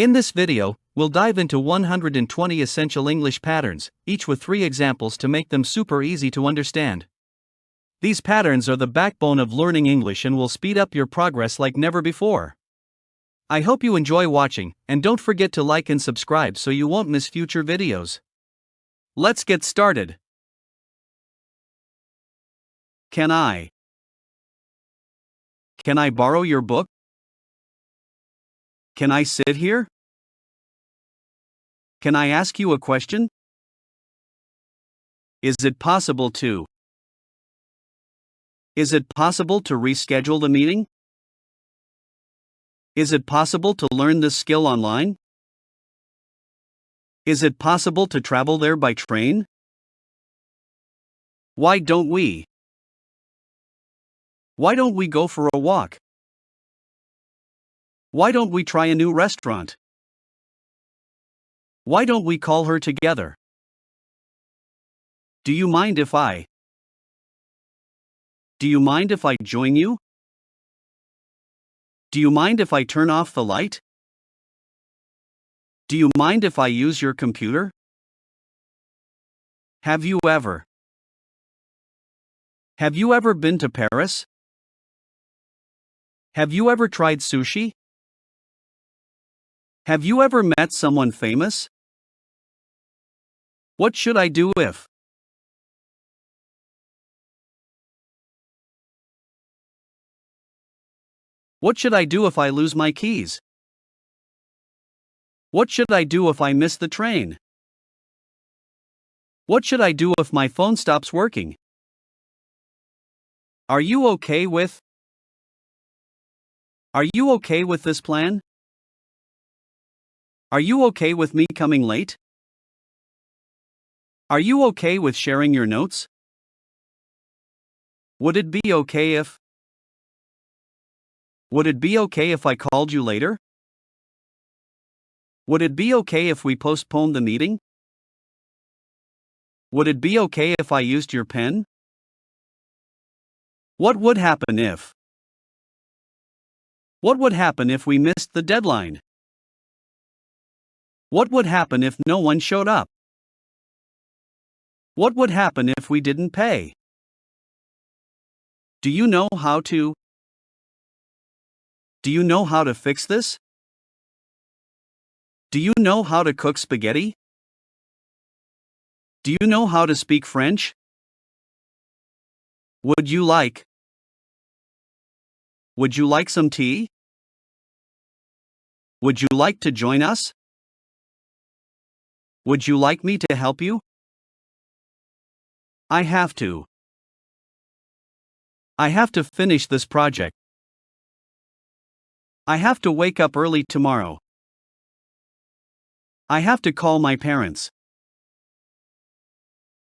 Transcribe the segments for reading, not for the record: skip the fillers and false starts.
In this video, we'll dive into 120 essential English patterns, each with 3 examples to make them super easy to understand. These patterns are the backbone of learning English and will speed up your progress like never before. I hope you enjoy watching, and don't forget to like and subscribe so you won't miss future videos. Let's get started. Can I borrow your book? Can I sit here? Can I ask you a question? Is it possible to reschedule the meeting? Is it possible to learn this skill online? Is it possible to travel there by train? Why don't we go for a walk? Why don't we try a new restaurant? Why don't we call her together? Do you mind if I join you? Do you mind if I turn off the light? Do you mind if I use your computer? Have you ever been to Paris? Have you ever tried sushi? Have you ever met someone famous? What should I do if? What should I do if I lose my keys? What should I do if I miss the train? What should I do if my phone stops working? Are you okay with this plan? Are you okay with me coming late? Are you okay with sharing your notes? Would it be okay if I called you later? Would it be okay if we postponed the meeting? Would it be okay if I used your pen? What would happen if we missed the deadline? What would happen if no one showed up? What would happen if we didn't pay? Do you know how to fix this? Do you know how to cook spaghetti? Do you know how to speak French? Would you like some tea? Would you like to join us? Would you like me to help you? I have to finish this project. I have to wake up early tomorrow. I have to call my parents.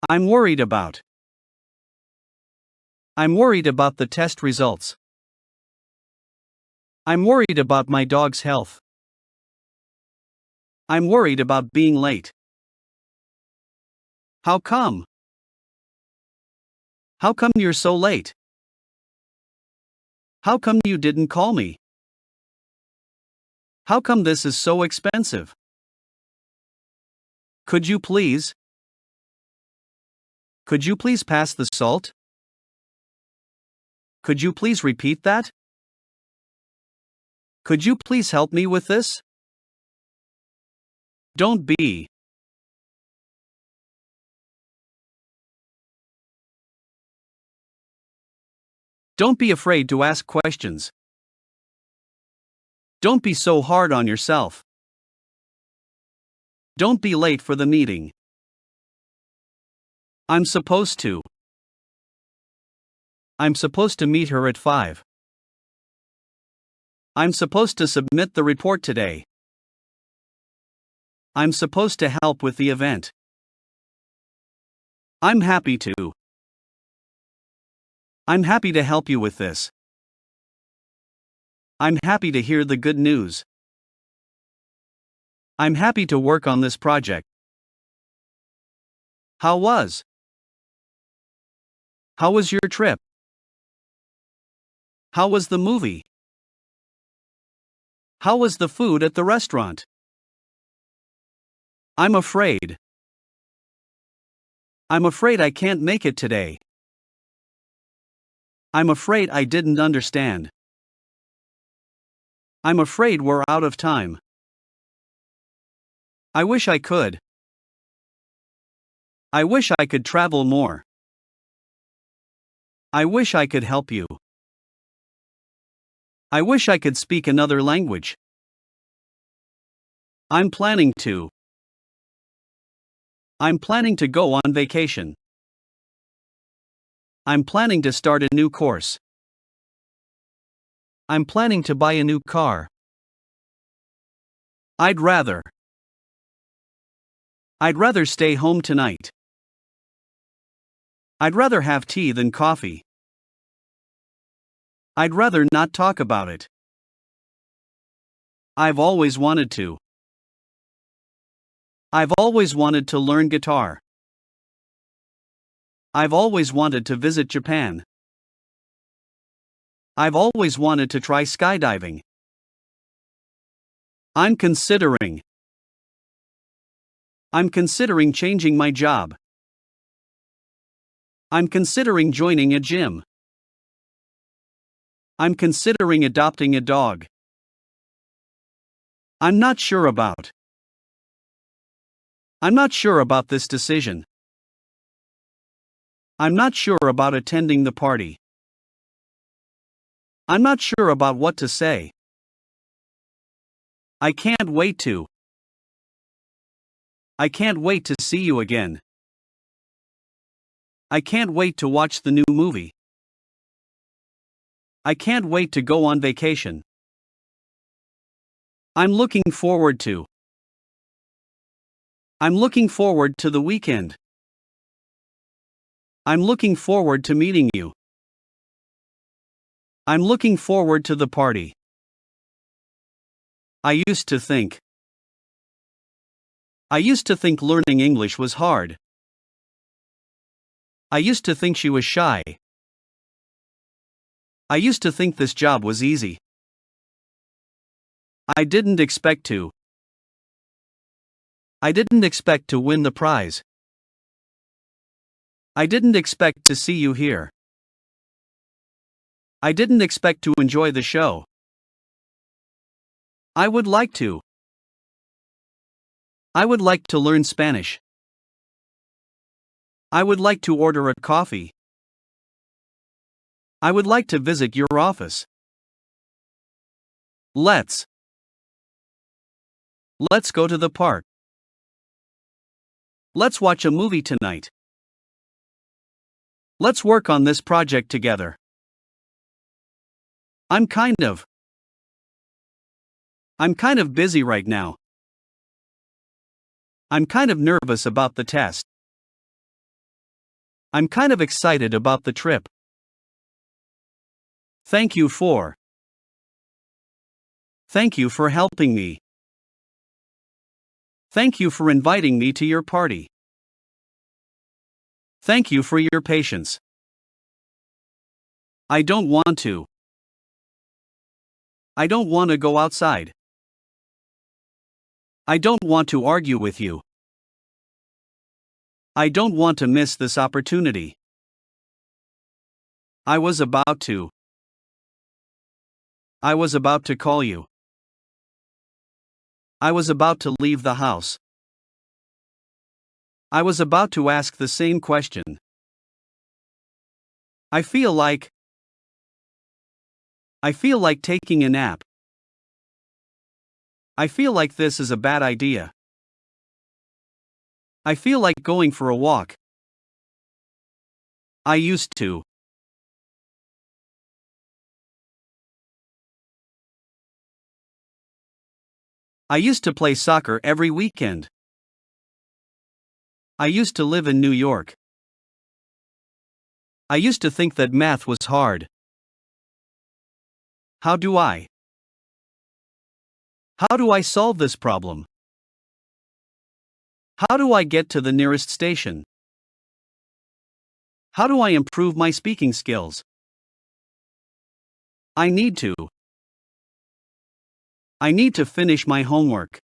I'm worried about the test results. I'm worried about my dog's health. I'm worried about being late. How come? How come you're so late? How come you didn't call me? How come this is so expensive? Could you please pass the salt? Could you please repeat that? Could you please help me with this? Don't be afraid to ask questions. Don't be so hard on yourself. Don't be late for the meeting. I'm supposed to meet her at 5. I'm supposed to submit the report today. I'm supposed to help with the event. I'm happy to help you with this. I'm happy to hear the good news. I'm happy to work on this project. How was your trip? How was the movie? How was the food at the restaurant? I'm afraid. I'm afraid I can't make it today. I'm afraid I didn't understand. I'm afraid we're out of time. I wish I could. I wish I could travel more. I wish I could help you. I wish I could speak another language. I'm planning to. I'm planning to go on vacation. I'm planning to start a new course. I'm planning to buy a new car. I'd rather. I'd rather stay home tonight. I'd rather have tea than coffee. I'd rather not talk about it. I've always wanted to. I've always wanted to learn guitar. I've always wanted to visit Japan. I've always wanted to try skydiving. I'm considering. I'm considering changing my job. I'm considering joining a gym. I'm considering adopting a dog. I'm not sure about. I'm not sure about this decision. I'm not sure about attending the party. I'm not sure about what to say. I can't wait to. I can't wait to see you again. I can't wait to watch the new movie. I can't wait to go on vacation. I'm looking forward to. I'm looking forward to the weekend. I'm looking forward to meeting you. I'm looking forward to the party. I used to think. I used to think learning English was hard. I used to think she was shy. I used to think this job was easy. I didn't expect to. I didn't expect to win the prize. I didn't expect to see you here. I didn't expect to enjoy the show. I would like to. I would like to learn Spanish. I would like to order a coffee. I would like to visit your office. Let's go to the park. Let's watch a movie tonight. Let's work on this project together. I'm kind of busy right now. I'm kind of nervous about the test. I'm kind of excited about the trip. Thank you for helping me. Thank you for inviting me to your party. Thank you for your patience. I don't want to. I don't want to go outside. I don't want to argue with you. I don't want to miss this opportunity. I was about to call you. I was about to leave the house. I was about to ask the same question. I feel like taking a nap. I feel like this is a bad idea. I feel like going for a walk. I used to. I used to play soccer every weekend. I used to live in New York. I used to think that math was hard. How do I solve this problem? How do I get to the nearest station? How do I improve my speaking skills? I need to finish my homework.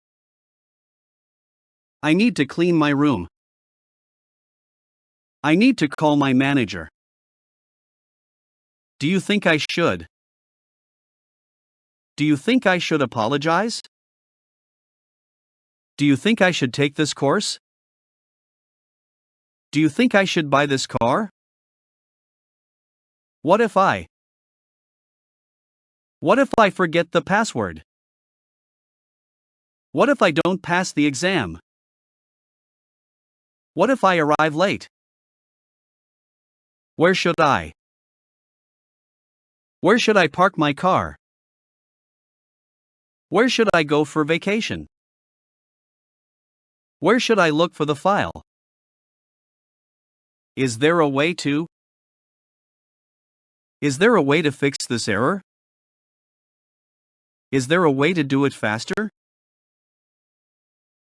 I need to clean my room. I need to call my manager. Do you think I should? Do you think I should apologize? Do you think I should take this course? Do you think I should buy this car? What if I? What if I forget the password? What if I don't pass the exam? What if I arrive late? Where should I? Where should I park my car? Where should I go for vacation? Where should I look for the file? Is there a way to? Is there a way to fix this error? Is there a way to do it faster?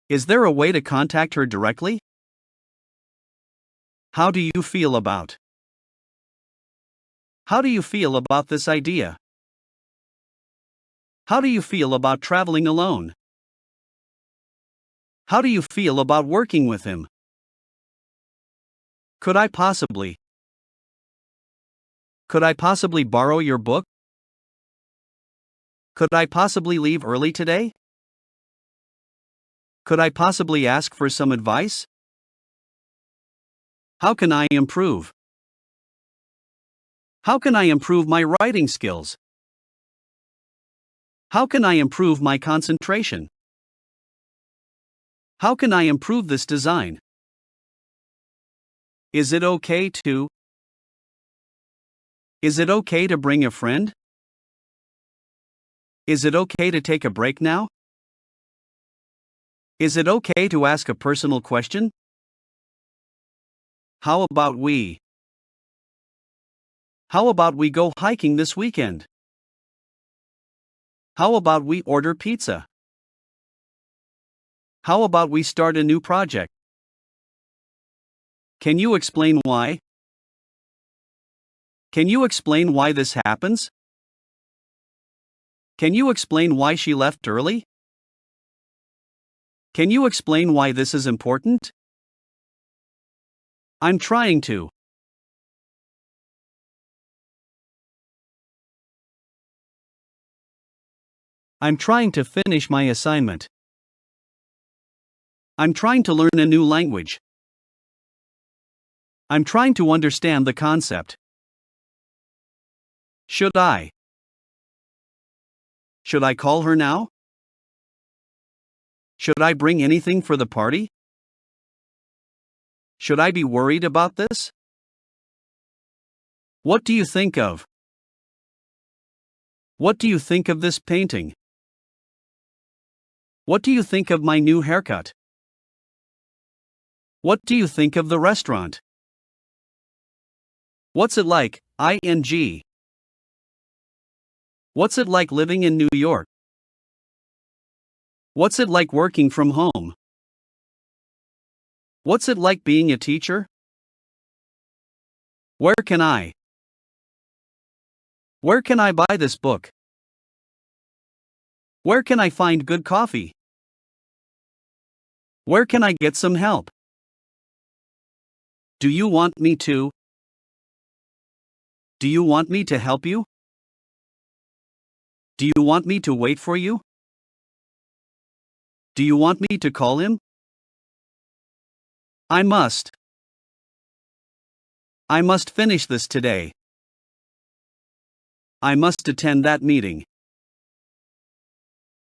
Is there a way to contact her directly? How do you feel about? How do you feel about this idea? How do you feel about traveling alone? How do you feel about working with him? Could I possibly borrow your book? Could I possibly leave early today? Could I possibly ask for some advice? How can I improve? How can I improve my writing skills? How can I improve my concentration? How can I improve this design? Is it okay to? Is it okay to bring a friend? Is it okay to take a break now? Is it okay to ask a personal question? How about we? How about we go hiking this weekend? How about we order pizza? How about we start a new project? Can you explain why? Can you explain why this happens? Can you explain why she left early? Can you explain why this is important? I'm trying to. I'm trying to finish my assignment. I'm trying to learn a new language. I'm trying to understand the concept. Should I? Should I call her now? Should I bring anything for the party? Should I be worried about this? What do you think of? What do you think of this painting? What do you think of my new haircut? What do you think of the restaurant? What's it like, ing? What's it like living in New York? What's it like working from home? What's it like being a teacher? Where can I buy this book? Where can I find good coffee? Where can I get some help? Do you want me to? Do you want me to help you? Do you want me to wait for you? Do you want me to call him? I must finish this today. I must attend that meeting.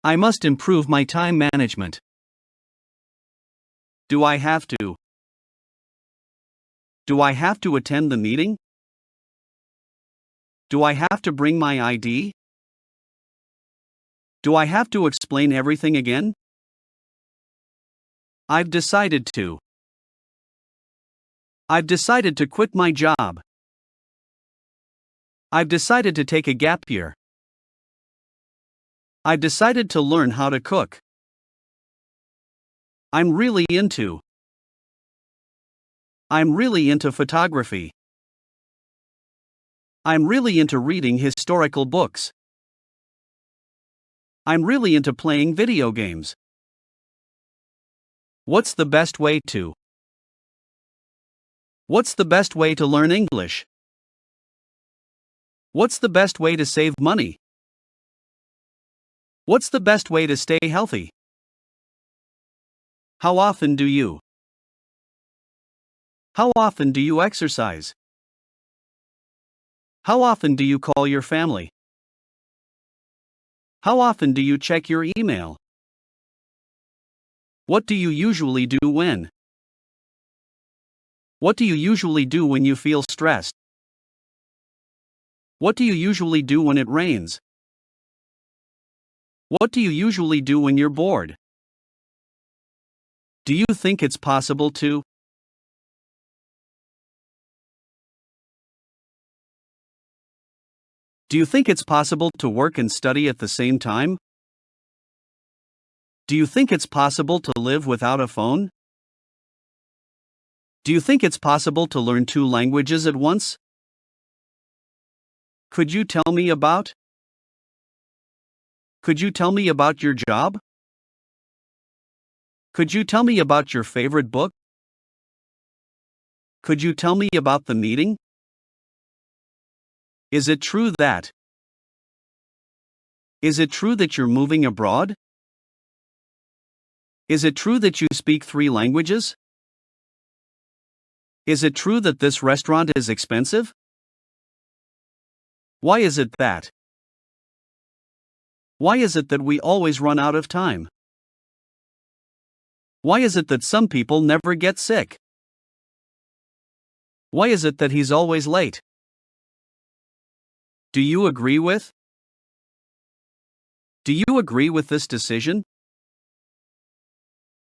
I must improve my time management. Do I have to? Do I have to attend the meeting? Do I have to bring my ID? Do I have to explain everything again? I've decided to. I've decided to quit my job. I've decided to take a gap year. I've decided to learn how to cook. I'm really into photography. I'm really into reading historical books. I'm really into playing video games. What's the best way to? What's the best way to learn English? What's the best way to save money? What's the best way to stay healthy? How often do you? How often do you exercise? How often do you call your family? How often do you check your email? What do you usually do when? What do you usually do when you feel stressed? What do you usually do when it rains? What do you usually do when you're bored? Do you think it's possible to? Do you think it's possible to work and study at the same time? Do you think it's possible to live without a phone? Do you think it's possible to learn 2 languages at once? Could you tell me about? Could you tell me about your job? Could you tell me about your favorite book? Could you tell me about the meeting? Is it true that? Is it true that you're moving abroad? Is it true that you speak 3 languages? Is it true that this restaurant is expensive? Why is it that? Why is it that we always run out of time? Why is it that some people never get sick? Why is it that he's always late? Do you agree with? Do you agree with this decision?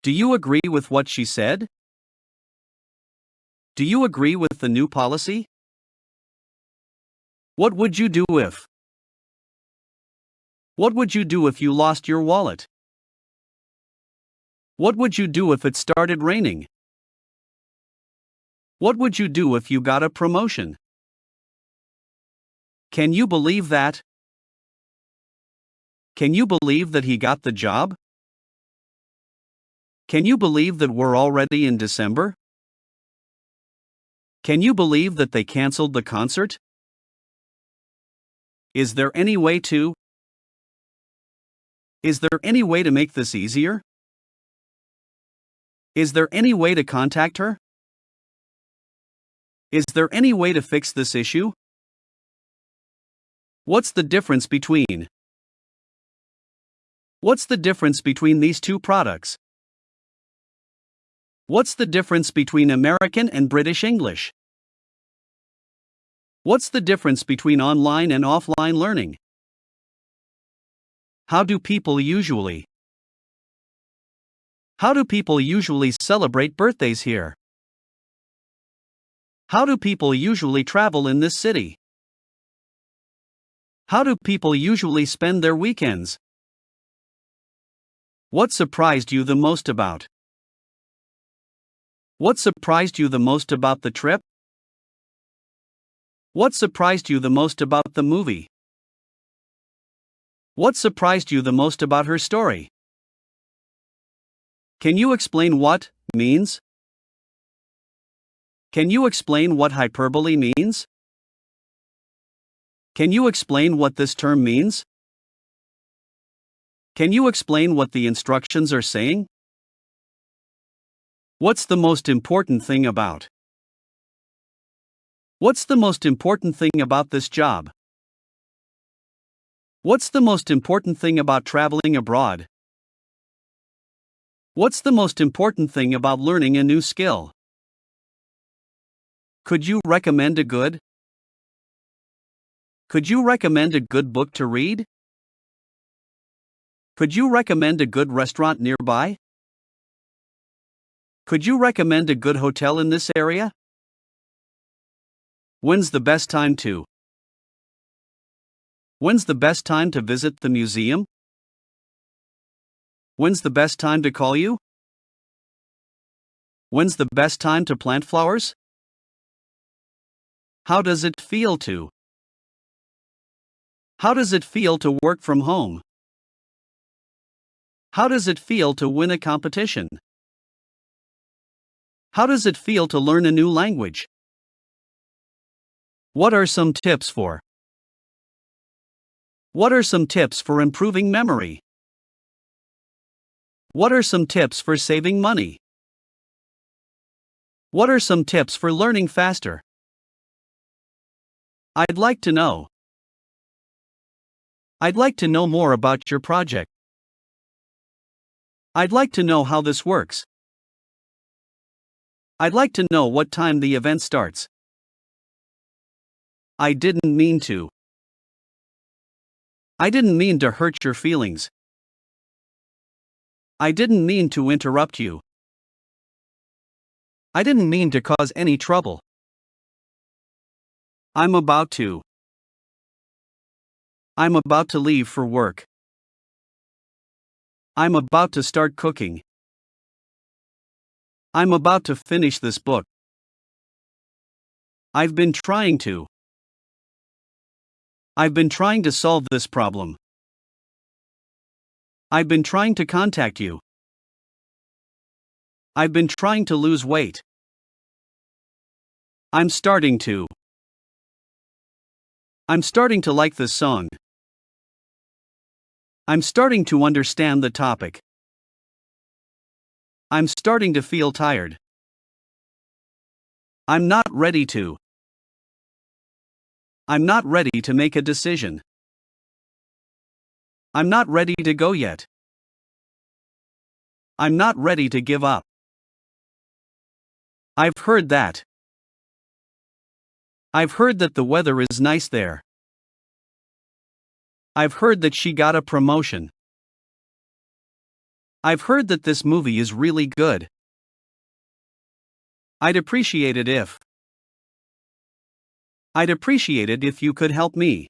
Do you agree with what she said? Do you agree with the new policy? What would you do if? What would you do if you lost your wallet? What would you do if it started raining? What would you do if you got a promotion? Can you believe that? Can you believe that he got the job? Can you believe that we're already in December? Can you believe that they canceled the concert? Is there any way to? Is there any way to make this easier? Is there any way to contact her? Is there any way to fix this issue? What's the difference between? What's the difference between these 2 products? What's the difference between American and British English? What's the difference between online and offline learning? How do people usually? How do people usually celebrate birthdays here? How do people usually travel in this city? How do people usually spend their weekends? What surprised you the most about? What surprised you the most about the trip? What surprised you the most about the movie? What surprised you the most about her story? Can you explain what means? Can you explain what hyperbole means? Can you explain what this term means? Can you explain what the instructions are saying? What's the most important thing about? What's the most important thing about this job? What's the most important thing about traveling abroad? What's the most important thing about learning a new skill? Could you recommend a good? Could you recommend a good book to read? Could you recommend a good restaurant nearby? Could you recommend a good hotel in this area? When's the best time to? When's the best time to visit the museum? When's the best time to call you? When's the best time to plant flowers? How does it feel to? How does it feel to work from home? How does it feel to win a competition? How does it feel to learn a new language? What are some tips for? What are some tips for improving memory? What are some tips for saving money? What are some tips for learning faster? I'd like to know. I'd like to know more about your project. I'd like to know how this works. I'd like to know what time the event starts. I didn't mean to. I didn't mean to hurt your feelings. I didn't mean to interrupt you. I didn't mean to cause any trouble. I'm about to. I'm about to leave for work. I'm about to start cooking. I'm about to finish this book. I've been trying to. I've been trying to solve this problem. I've been trying to contact you. I've been trying to lose weight. I'm starting to. I'm starting to like this song. I'm starting to understand the topic. I'm starting to feel tired. I'm not ready to. I'm not ready to make a decision. I'm not ready to go yet. I'm not ready to give up. I've heard that. I've heard that the weather is nice there. I've heard that she got a promotion. I've heard that this movie is really good. I'd appreciate it if. I'd appreciate it if you could help me.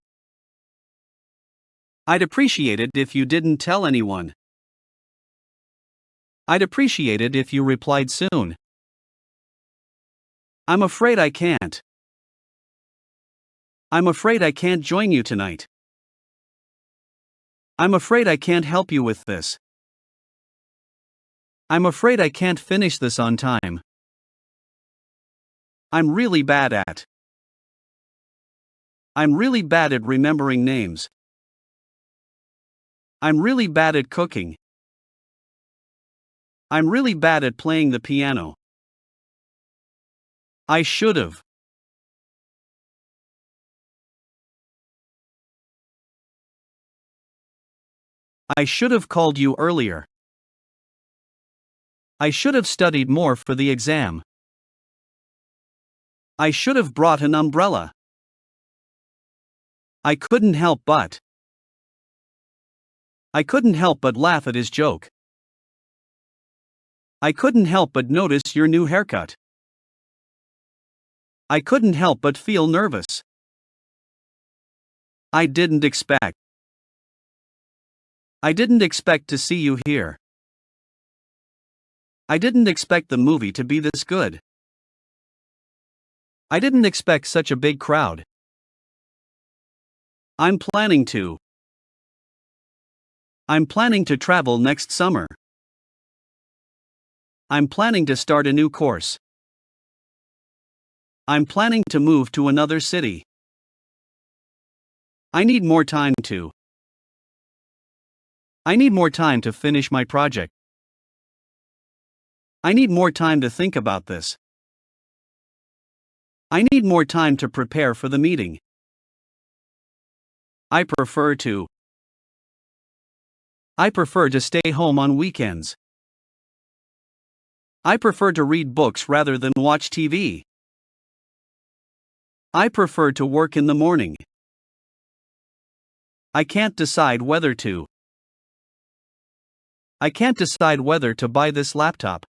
I'd appreciate it if you didn't tell anyone. I'd appreciate it if you replied soon. I'm afraid I can't. I'm afraid I can't join you tonight. I'm afraid I can't help you with this. I'm afraid I can't finish this on time. I'm really bad at. I'm really bad at remembering names. I'm really bad at cooking. I'm really bad at playing the piano. I should've. I should have called you earlier. I should have studied more for the exam. I should have brought an umbrella. I couldn't help but. I couldn't help but laugh at his joke. I couldn't help but notice your new haircut. I couldn't help but feel nervous. I didn't expect. I didn't expect to see you here. I didn't expect the movie to be this good. I didn't expect such a big crowd. I'm planning to. I'm planning to travel next summer. I'm planning to start a new course. I'm planning to move to another city. I need more time to. I need more time to finish my project. I need more time to think about this. I need more time to prepare for the meeting. I prefer to. I prefer to stay home on weekends. I prefer to read books rather than watch TV. I prefer to work in the morning. I can't decide whether to. I can't decide whether to buy this laptop.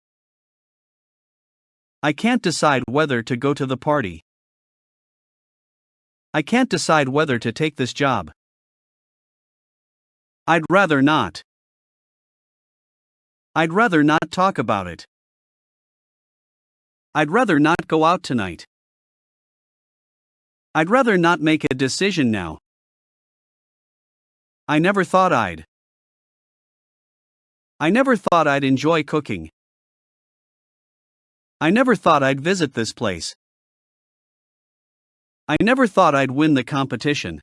I can't decide whether to go to the party. I can't decide whether to take this job. I'd rather not. I'd rather not talk about it. I'd rather not go out tonight. I'd rather not make a decision now. I never thought I'd. I never thought I'd enjoy cooking. I never thought I'd visit this place. I never thought I'd win the competition.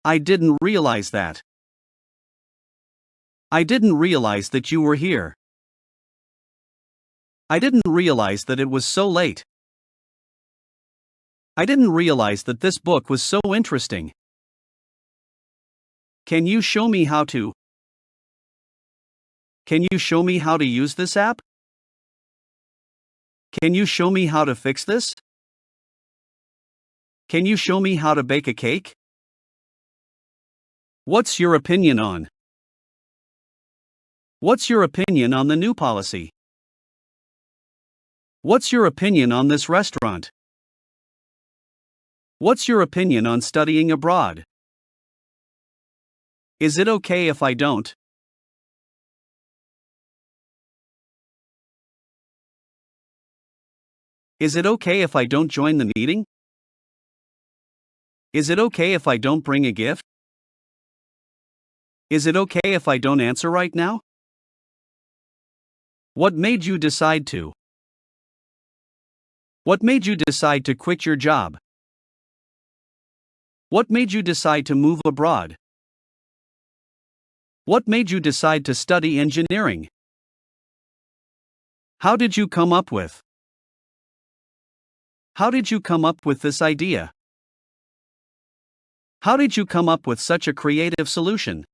I didn't realize that. I didn't realize that you were here. I didn't realize that it was so late. I didn't realize that this book was so interesting. Can you show me how to? Can you show me how to use this app? Can you show me how to fix this? Can you show me how to bake a cake? What's your opinion on? What's your opinion on the new policy? What's your opinion on this restaurant? What's your opinion on studying abroad? Is it okay if I don't? Is it okay if I don't join the meeting? Is it okay if I don't bring a gift? Is it okay if I don't answer right now? What made you decide to? What made you decide to quit your job? What made you decide to move abroad? What made you decide to study engineering? How did you come up with? How did you come up with this idea? How did you come up with such a creative solution?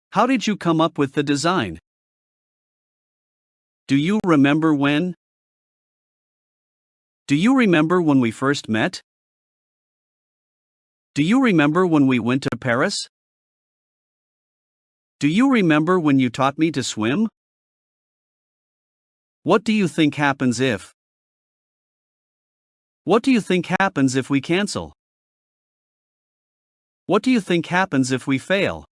How did you come up with the design? Do you remember when? Do you remember when we first met? Do you remember when we went to Paris? Do you remember when you taught me to swim? What do you think happens if? What do you think happens if we cancel? What do you think happens if we fail?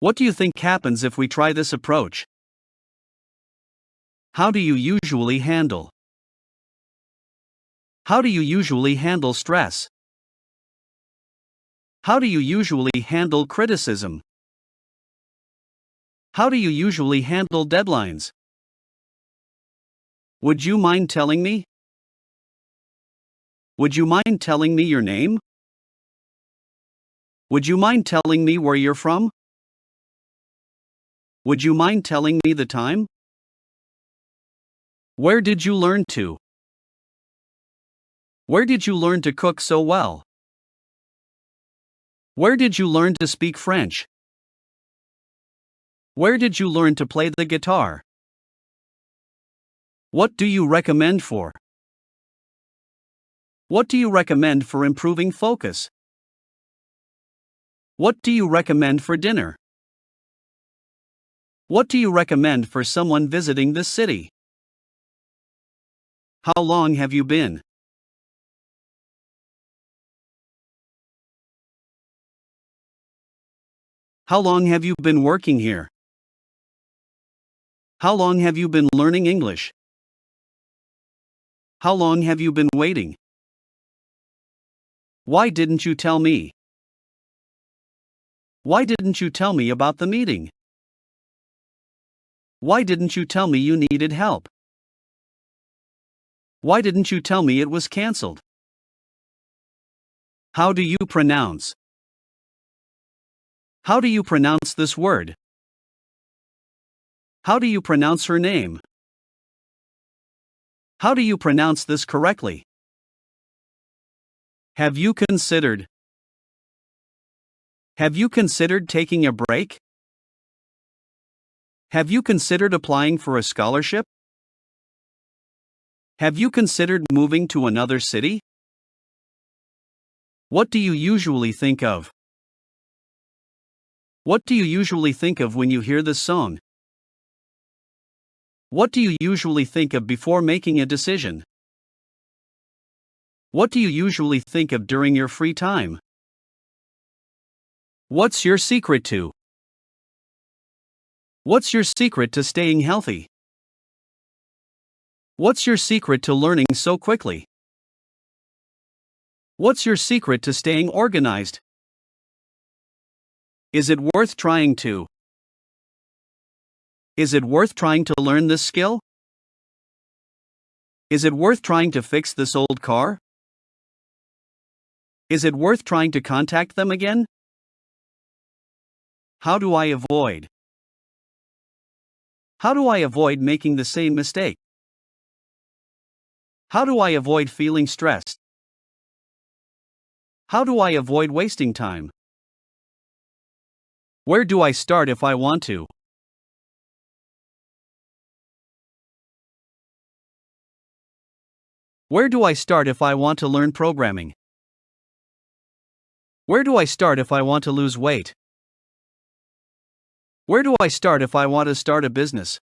What do you think happens if we try this approach? How do you usually handle? How do you usually handle stress? How do you usually handle criticism? How do you usually handle deadlines? Would you mind telling me? Would you mind telling me your name? Would you mind telling me where you're from? Would you mind telling me the time? Where did you learn to? Where did you learn to cook so well? Where did you learn to speak French? Where did you learn to play the guitar? What do you recommend for? What do you recommend for improving focus? What do you recommend for dinner? What do you recommend for someone visiting this city? How long have you been? How long have you been working here? How long have you been learning English? How long have you been waiting? Why didn't you tell me? Why didn't you tell me about the meeting? Why didn't you tell me you needed help? Why didn't you tell me it was cancelled? How do you pronounce? How do you pronounce this word? How do you pronounce her name? How do you pronounce this correctly? Have you considered? Have you considered taking a break? Have you considered applying for a scholarship? Have you considered moving to another city? What do you usually think of? What do you usually think of when you hear this song? What do you usually think of before making a decision? What do you usually think of during your free time? What's your secret to? What's your secret to staying healthy? What's your secret to learning so quickly? What's your secret to staying organized? Is it worth trying to? Is it worth trying to learn this skill? Is it worth trying to fix this old car? Is it worth trying to contact them again? How do I avoid? How do I avoid making the same mistake? How do I avoid feeling stressed? How do I avoid wasting time? Where do I start if I want to? Where do I start if I want to learn programming? Where do I start if I want to lose weight? Where do I start if I want to start a business?